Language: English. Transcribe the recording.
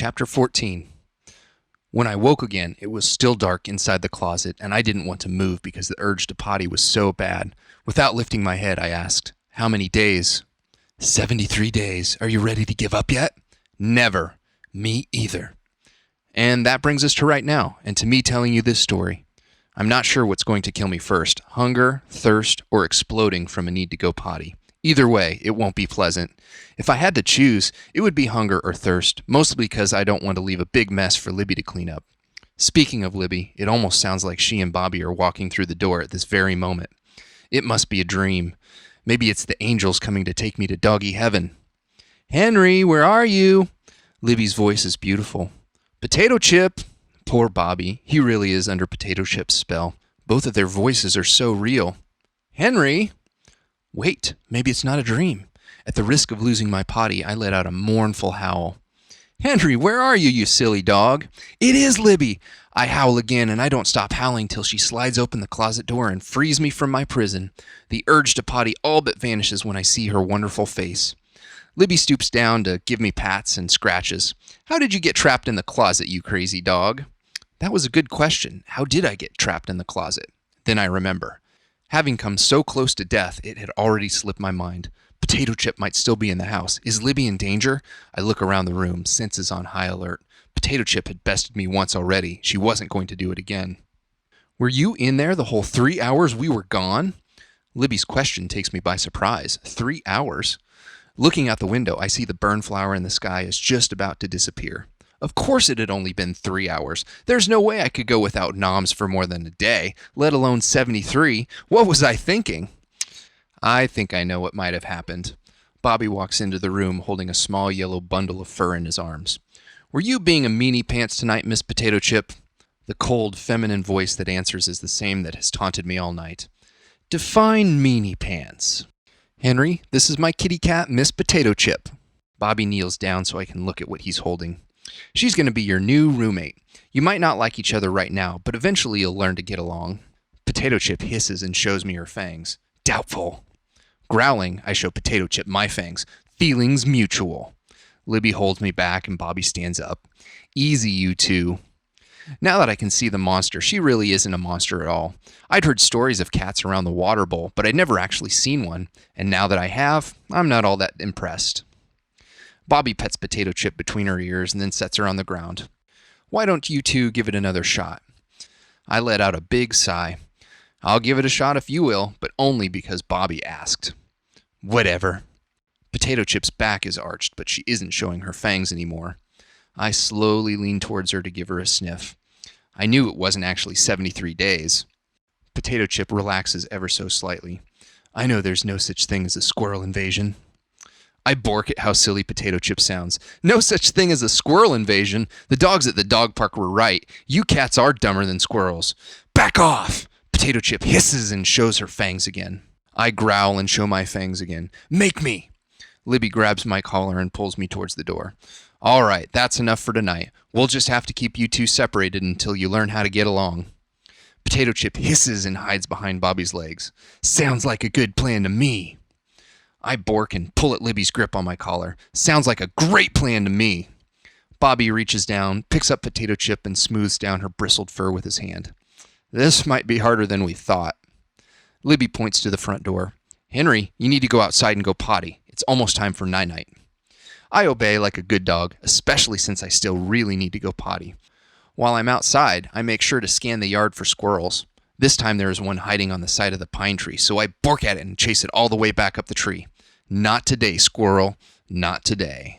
Chapter 14. When I woke again, it was still dark inside the closet, and I didn't want to move because the urge to potty was so bad. Without lifting my head, I asked, "How many days?" 73 days. Are you ready to give up yet? Never. Me either. And that brings us to right now, and to me telling you this story. I'm not sure what's going to kill me first, hunger, thirst, or exploding from a need to go potty. Either way, it won't be pleasant. If I had to choose, it would be hunger or thirst, mostly because I don't want to leave a big mess for Libby to clean up. Speaking of Libby, it almost sounds like she and Bobby are walking through the door at this very moment. It must be a dream. Maybe it's the angels coming to take me to doggy heaven. "Henry, where are you?" Libby's voice is beautiful. "Potato Chip." Poor Bobby. He really is under Potato Chip's spell. Both of their voices are so real. "Henry!" Wait, maybe it's not a dream. At the risk of losing my potty, I let out a mournful howl. "Henry, where are you, you silly dog?" "It is Libby!" I howl again, and I don't stop howling till she slides open the closet door and frees me from my prison. The urge to potty all but vanishes when I see her wonderful face. Libby stoops down to give me pats and scratches. "How did you get trapped in the closet, you crazy dog?" That was a good question. How did I get trapped in the closet? Then I remember. Having come so close to death, it had already slipped my mind. Potato Chip might still be in the house. Is Libby in danger? I look around the room, senses on high alert. Potato Chip had bested me once already. She wasn't going to do it again. "Were you in there the whole 3 hours we were gone?" Libby's question takes me by surprise. 3 hours? Looking out the window, I see the burn flower in the sky is just about to disappear. Of course it had only been 3 hours. There's no way I could go without noms for more than a day, let alone 73. What was I thinking? I think I know what might have happened. Bobby walks into the room holding a small yellow bundle of fur in his arms. "Were you being a meanie pants tonight, Miss Potato Chip?" The cold, feminine voice that answers is the same that has taunted me all night. "Define meanie pants." "Henry, this is my kitty cat, Miss Potato Chip." Bobby kneels down so I can look at what he's holding. "She's going to be your new roommate. You might not like each other right now, but eventually you'll learn to get along." Potato Chip hisses and shows me her fangs. Doubtful. Growling, I show Potato Chip my fangs. Feelings mutual. Libby holds me back and Bobby stands up. "Easy, you two." Now that I can see the monster, she really isn't a monster at all. I'd heard stories of cats around the water bowl, but I'd never actually seen one. And now that I have, I'm not all that impressed. Bobby pets Potato Chip between her ears and then sets her on the ground. "Why don't you two give it another shot?" I let out a big sigh. "I'll give it a shot if you will, but only because Bobby asked." "Whatever." Potato Chip's back is arched, but she isn't showing her fangs anymore. I slowly lean towards her to give her a sniff. I knew it wasn't actually 73 days. Potato Chip relaxes ever so slightly. "I know there's no such thing as a squirrel invasion." I bork at how silly Potato Chip sounds. "No such thing as a squirrel invasion. The dogs at the dog park were right. You cats are dumber than squirrels." "Back off!" Potato Chip hisses and shows her fangs again. I growl and show my fangs again. "Make me!" Libby grabs my collar and pulls me towards the door. "All right, that's enough for tonight. We'll just have to keep you two separated until you learn how to get along." Potato Chip hisses and hides behind Bobby's legs. "Sounds like a good plan to me." I bork and pull at Libby's grip on my collar. "Sounds like a great plan to me." Bobby reaches down, picks up Potato Chip, and smooths down her bristled fur with his hand. "This might be harder than we thought." Libby points to the front door. "Henry, you need to go outside and go potty. It's almost time for night-night." I obey like a good dog, especially since I still really need to go potty. While I'm outside, I make sure to scan the yard for squirrels. This time there is one hiding on the side of the pine tree, so I bork at it and chase it all the way back up the tree. "Not today, squirrel. Not today."